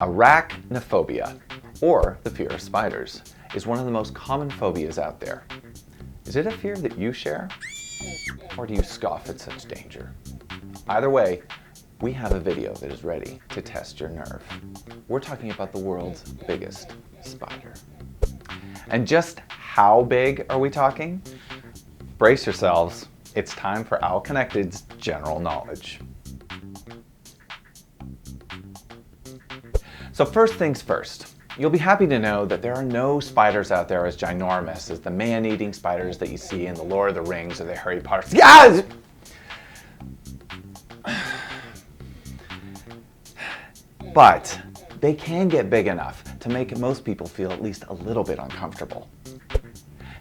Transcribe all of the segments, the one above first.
Arachnophobia, or the fear of spiders, is one of the most common phobias out there. Is it a fear that you share? Or do you scoff at such danger? Either way, we have a video that is ready to test your nerve. We're talking about the world's biggest spider. And just how big are we talking? Brace yourselves, it's time for KnOWLedge's general knowledge. So first things first, you'll be happy to know that there are no spiders out there as ginormous as the man-eating spiders that you see in the Lord of the Rings or the Harry Potter. Yes! But they can get big enough to make most people feel at least a little bit uncomfortable.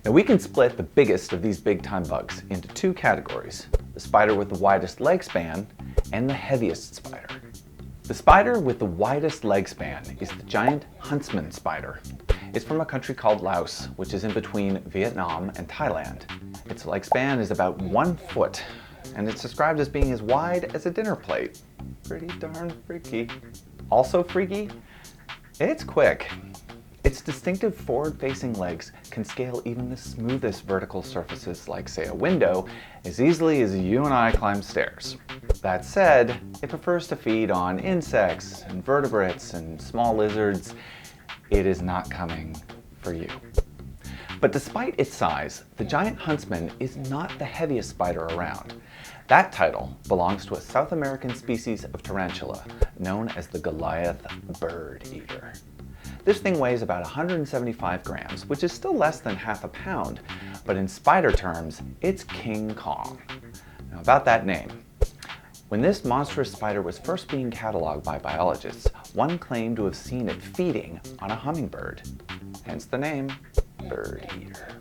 Now we can split the biggest of these big-time bugs into two categories: the spider with the widest leg span and the heaviest spider. The spider with the widest leg span is the giant Huntsman Spider. It's from a country called Laos, which is in between Vietnam and Thailand. Its leg span is about 1 foot, and it's described as being as wide as a dinner plate. Pretty darn freaky. Also freaky, it's quick. Its distinctive forward-facing legs can scale even the smoothest vertical surfaces, like say a window, as easily as you and I climb stairs. That said, it prefers to feed on insects, invertebrates, and small lizards. It is not coming for you. But despite its size, the giant huntsman is not the heaviest spider around. That title belongs to a South American species of tarantula known as the Goliath Birdeater. This thing weighs about 175 grams, which is still less than half a pound, but in spider terms, it's King Kong. Now about that name. When this monstrous spider was first being cataloged by biologists, one claimed to have seen it feeding on a hummingbird, hence the name Birdeater.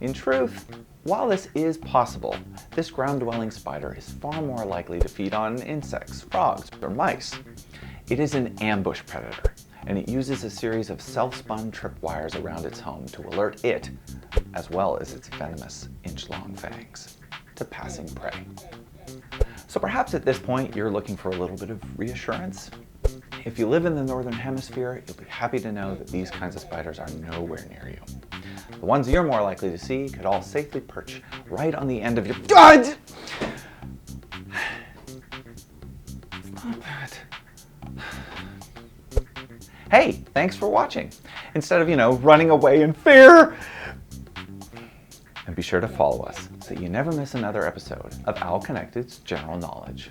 In truth, while this is possible, this ground-dwelling spider is far more likely to feed on insects, frogs, or mice. It is an ambush predator, and it uses a series of self-spun tripwires around its home to alert it, as well as its venomous inch-long fangs, to passing prey. So perhaps at this point you're looking for a little bit of reassurance. If you live in the Northern Hemisphere, you'll be happy to know that these kinds of spiders are nowhere near you. The ones you're more likely to see could all safely perch right on the end of your... God! Stop it. Hey, thanks for watching. Instead of, running away in fear. And be sure to follow us so you never miss another episode of KnOWLedge's General Knowledge.